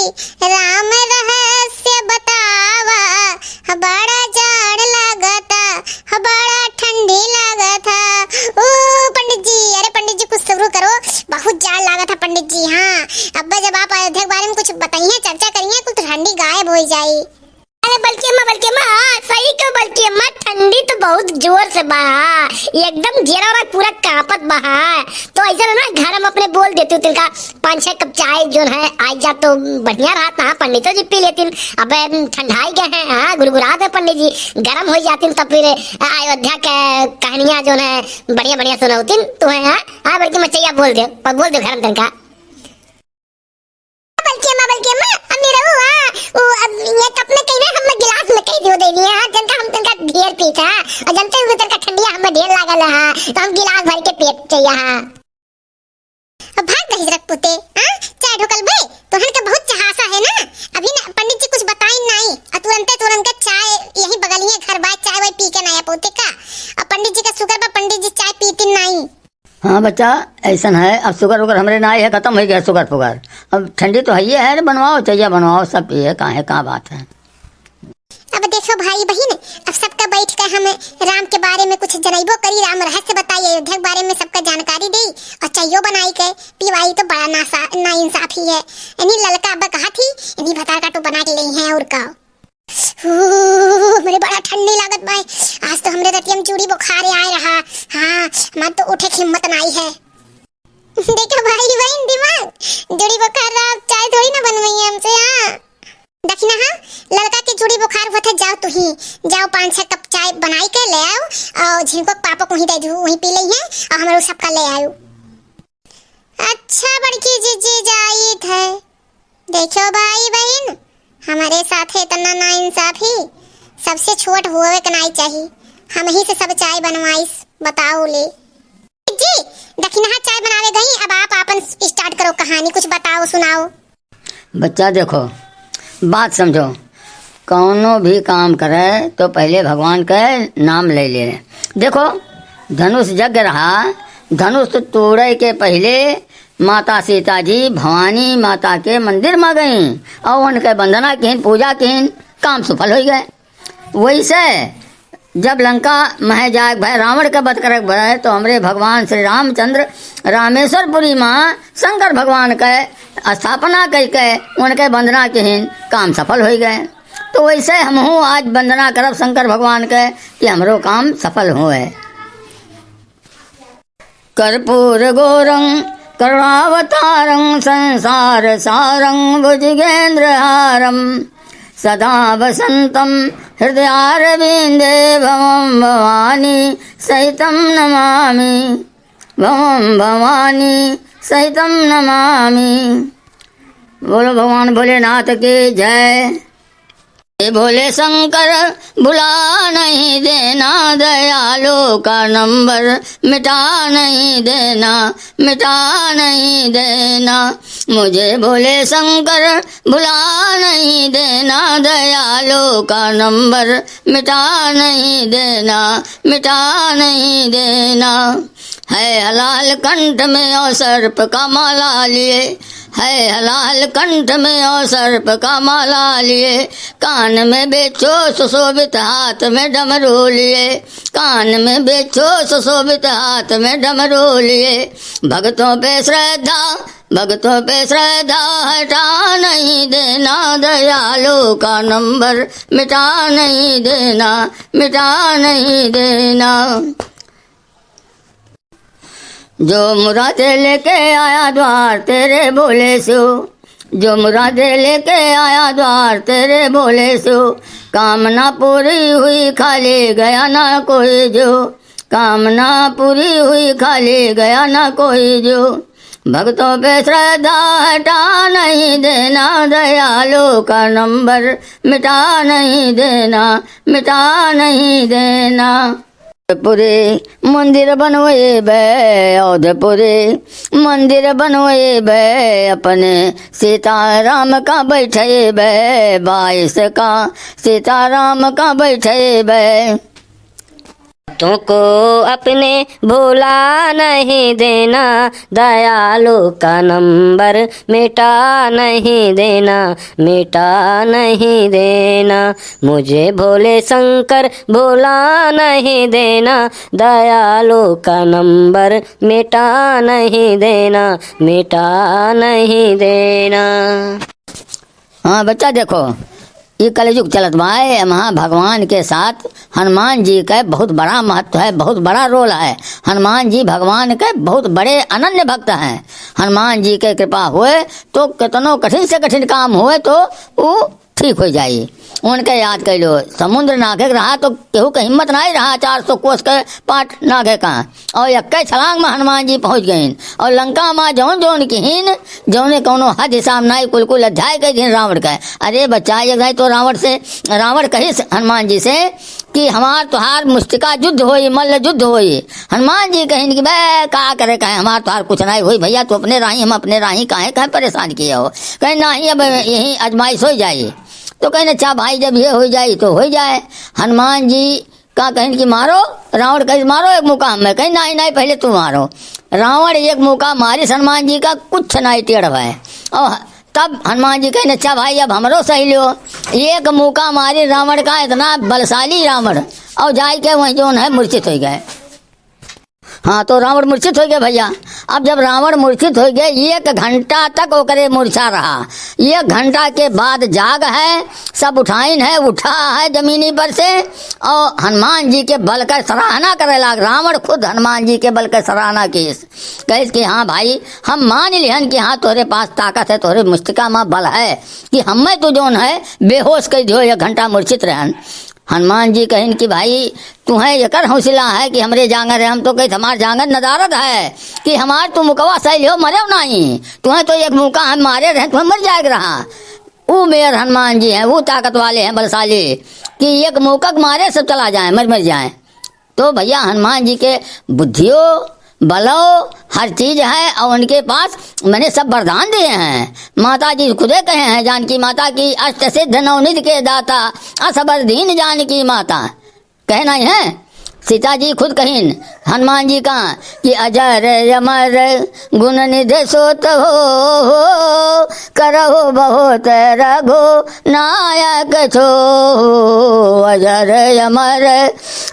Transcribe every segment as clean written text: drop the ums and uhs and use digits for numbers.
राम रहस्य बतावा, बड़ा जाड़ लागता, बड़ा ठंडी लागता। ओ पंडित जी, अरे पंडित जी कुछ सब्र करो, बहुत जाड़ लागता पंडित जी। हाँ अब्बा जब आप अयोध्या के बारे में कुछ बताइए, चर्चा करिए, कुछ ठंडी गायब हो जाए। अरे बल्कि अम्मा सही क्यों, बल्कि अम्मा ठंडी तो बहुत जोर से बहा, एकदम घेरा और पूरा कांपत बहा। तो ऐसा ना घर में अपने बोल देती हूँ तिनका 5-6 कप चाय जो है आ जा तो बढ़िया रहता। हाँ पंडित जी पी लेती। अब ठंडाई गए हैं, हाँ गुड़गुड़ाते हैं पंडित जी, गर्म हो जाती तो फिर अयोध्या के कहानियां जो है बढ़िया बढ़िया सुनाती तो है। हाँ बल्कि मचैया बोल दे घर में तिनका। बल्कि अम्मा अम्मी रहू। हाँ ये कप में कहीं ना हम गिलास में कहीं दे दिए। हाँ जनता हम तिनका ढेर पीता और जनते हुए तिनका ठंडिया हमें ढेर लागल है, तो हम गिलास भर के पेट चाहिए। हाँ भाग दही रख पुते। हाँ चाय ढोकल भाई तो हन के बहुत चहासा है ना। अभी ना पंडित जी कुछ बताई नहीं और तुरंत चाय यही बगलिए घर बाय चाय वाय पी के नया पोते का। और पंडित जी का शुगर बा, पंडित जी चाय पीती नहीं। हाँ बच्चा ऐसा है, अब शुगर वुगर हमरे ना है, खत्म हो गया शुगर फुगर। अब ठंडी तो है ही है, बनवाओ चाहिए बनवाओ सब पिए, कहाँ बात है। अब देखो भाई बहन, अब सबका बैठ कर हम राम के बारे में कुछ जनइबो करी, राम रहस्य बताइए, अयोध्या के बारे में सबका जानकारी दी और चायो बनाई के पीवाई तो बड़ा ना इंसाफी है। इन्हीं ललका अब कहा थी इन्हीं भतार का तो बना के ली है। और का मेरे बड़ा ठंडी लागत भाई, आज तो हमरे रतियम चूड़ी बुखार आए रहा। हाँ मत तो उठे की हिम्मत नहीं है। देखो भाई बहन दिमाग जुड़ी बुखार रहा, चाय थोड़ी ना बनवाई है हमसे। हाँ देखना, हाँ लड़का के जुड़ी बुखार होता, जाओ तू ही जाओ 5-6 कप चाय बनाई के ले आओ और झिनको पापा को ही दे दू, वही पी ली है और हमारे सबका ले आयो। अच्छा बड़की जीजी जाई थे। देखो भाई बहन हमारे साथ है इतना ना इंसाफी, सबसे छोट हुए के नहीं चाहिए, हम ही से सब चाय बनवाइस। बताओ ले जी दखिना चाय बनावे गई, अब आप अपन स्टार्ट करो कहानी, कुछ बताओ सुनाओ। बच्चा देखो बात समझो, कौनो भी काम करे तो पहले भगवान का नाम ले ले। देखो धनुष जग रहा, धनुष तोड़े के पहले माता सीता जी भवानी माता के मंदिर में गई और उनके वंदना किन पूजा किन, काम सफल हो गए। वैसे जब लंका मह जाग भय रावण का वध कर भय तो हमरे भगवान श्री रामचंद्र रामेश्वरपुरी माँ शंकर भगवान के स्थापना करके उनके वंदना किन, काम सफल हो गए। तो वैसे हम आज वंदना करब शंकर भगवान के कि हमरो काम सफल हुए। कर्पूर गोरं करुणावतारं संसार सारं भुजगेंद्र हारं सदा वसंतं हृदयारविंदे भवं भवानी सहितं नमामि, भवं भवानी सहितं नमामि। बोलो भगवान भोलेनाथ की जय। भोले शंकर भुला नहीं देना, दयालु का नंबर मिटा नहीं देना, मिटा नहीं देना। मुझे भोले शंकर भुला नहीं देना, दयालु का नंबर मिटा नहीं देना, मिटा नहीं देना। है हलाल कंठ में और सर्प का माला लिए, है हलाल कंठ में और सर्प का माला लिए, कान में बेचो सुशोभित हाथ में डमरू लिए, कान में बेचो सुशोभित हाथ में डमरू लिए। भक्तों पे श्रद्धा, भक्तों पे श्रद्धा हटा नहीं देना, दयालु का नंबर मिटा नहीं देना, मिटा नहीं देना। जो मुरादे लेके आया द्वार तेरे भोले सो, जो मुरादे लेके आया द्वार तेरे भोले सो, कामना पूरी हुई खाली गया ना कोई जो, कामना पूरी हुई खाली गया ना कोई जो। भक्तों पे श्रद्धा हटा नहीं देना, दयालु का नंबर मिटा नहीं देना, मिटा नहीं देना। पुरे मंदिर बनवाए बे, अयोध्यपुरे मंदिर बनवाए बे, अपने सीताराम का बैठे बे, 22 का सीताराम का बैठे बे। भक्तों को अपने भुला नहीं देना, दयालु का नंबर मिटा नहीं देना, मिटा नहीं देना। मुझे भोले शंकर भुला नहीं देना, दयालु का नंबर मिटा नहीं देना, मिटा नहीं देना। हाँ बच्चा देखो, ये कलयुग चलत बाए, वहाँ भगवान के साथ हनुमान जी का बहुत बड़ा महत्व है, बहुत बड़ा रोल है। हनुमान जी भगवान के बहुत बड़े अनन्य भक्त हैं। हनुमान जी के कृपा हुए तो कितनो कठिन से कठिन काम हुए तो वो ठीक हो जाई। उनके याद कर लो, समुद्र नागे रहा तो केहू के हिम्मत नहीं रहा 400 कोस के पाट नागे का, और एक छलांग में हनुमान जी पहुंच गईन। और लंका में जौन जौन किहीन जौने कोनो हद हिसाब नहीं, कुल कुल अध्याय के दिन रावण का। अरे बच्चा एक नहीं तो रावण कही हनुमान जी से कि हमार तुहार मुस्तिका युद्ध होई, मल्ल युद्ध होई। हनुमान जी कहिन कि बे का करे कहे हमार तुहार कुछ नहीं होई भैया, तो अपने राही हम अपने राही काहे कहे परेशान किए हो। कहे नहीं अब यही आजमाइश हो जाए। तो कहने अच्छा भाई जब ये हो जाए तो हो जाए। हनुमान जी का कहें कि मारो, रावण कहे मारो एक मुका में, कहीं नहीं नहीं पहले तू मारो। रावण एक मुका मारी हनुमान जी का कुछ नहीं टेढ़ है। और तब हनुमान जी कहें अच्छा भाई अब हमरो सही लो। एक मुका मारी रावण का, इतना बलशाली रावण, और जाए के वहीं जो है मूर्छित हो गए। हाँ तो रावण मूर्छित हो गया भैया। अब जब रावण मूर्छित हो गए 1 घंटा तक ओकरे मूर्छा रहा। 1 घंटा के बाद जाग है, सब उठाइन है, उठा है जमीनी पर से, और हनुमान जी के बल का सराहना करे लाग। रावण खुद हनुमान जी के बल का सराहना की, कहे कि हाँ भाई हम मान लिहन कि हाँ तोहरे पास ताकत है, तोहरे मुस्तिका में बल है कि हमें तो जोन है बेहोश कर दियो 1 घंटा मूर्छित रहन। हनुमान जी कहिन कि भाई तुम्हें यकर हौसला है कि हमरे जांगर है, हम तो कही हमार जांगर नदारत है कि हमार तो मुकवा सही हो मरे नहीं, तुम्हें तो एक मुका हम मारे रहे तुम्हें मर जाएगा रहा। वो मेयर हनुमान जी हैं, वो ताकत वाले हैं बलशाली कि एक मुका मारे सब चला जाए, मर जाए। तो भैया हनुमान जी के बुद्धियों बलो हर चीज है, और उनके पास मैंने सब वरदान दिए हैं। माता जी खुदे कहे हैं जानकी माता की अष्ट सिद्ध नवनिधि के दाता, असबर दीन जानकी माता कहना ही है। सीता जी खुद कहीन हनुमान जी का कि अजर अमर गुण निधि सोत हो, करहो बहुत रघु नायक छो। अजर अमर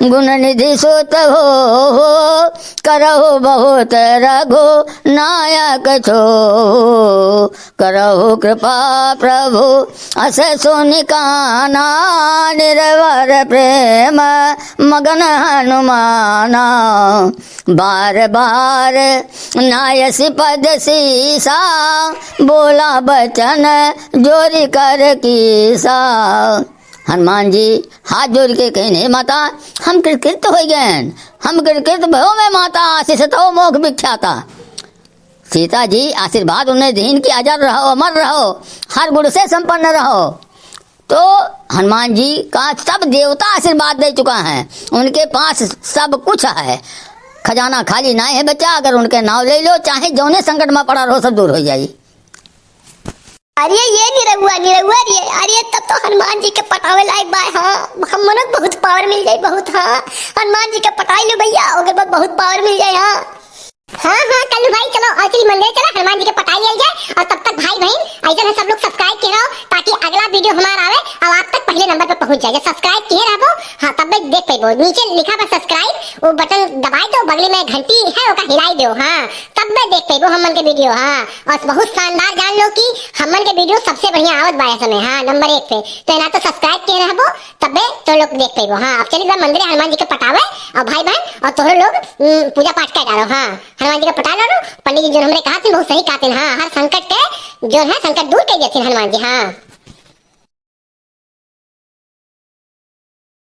गुण निधि सोत हो, करहो बहुत रघु नायक छो। करहो कृपा प्रभु अस सुनिकाना, निर्वर प्रेम मगन हनुमाना। बार बार नायस पद सीसा, बोला बचन जोरी कर कीसा। हनुमान जी हाथ जोड़ के कहे माता हम कृतकृत हो गए, हम कृतकृत भयो में माता आशीष तो मोख विख्याता। सीता जी आशीर्वाद उन्हें दीन की अजर रहो, अमर रहो, हर गुण से संपन्न रहो। तो हनुमान जी का सब देवता आशीर्वाद दे चुका है, उनके पास सब कुछ है, खजाना खाली नहीं है बच्चा। अगर उनके नाव ले लो चाहे जौने संकट में पड़ा रहो सब दूर हो जाए। अरे ये निरहुआ रे, अरे तब तो हनुमान जी के पटावे लायक बाय। हाँ हम मनक बहुत पावर मिल जाए बहुत। हाँ हनुमान जी के पटाई लो भैया, ओके बाद बहुत पावर मिल जाए। हाँ कल भाई चलो असली मंदिर चला हनुमान जी के पटाई लिया जाए। और तब तक भाई बहन ऐसा है सब लोग सब्सक्राइब किए रहो ताकि अगला वीडियो हमारा आवे और आप तक पहले नंबर पे पहुंच जाए। सब्सक्राइब किए रहो हाँ तब तक देख पाइबो, नीचे लिखा बा सब्सक्राइब, वो बटन दबाई दो, बगल में घंटी है ओका हिलाई दो। हाँ तब मैं देख पाइबो हमन के वीडियो। हाँ और बहुत शानदार जान लो कि हमन के वीडियो सबसे बढ़िया आवत बा समय। हाँ नंबर 1 पे तो ना तो सब्सक्राइब किए रहो तब तो लोग देख पाइबो। हाँ अब चलिए मंदिर हनुमान जी के पटावे और भाई बहन और तोहरे लोग पूजा पाठ कर डालो। हाँ हनुमान जी का पटा लो। पंडित जी जो हमरे कहा थे बहुत सही कहते हैं। हाँ हर संकट के जो है संकट दूर कर देते हनुमान जी। हाँ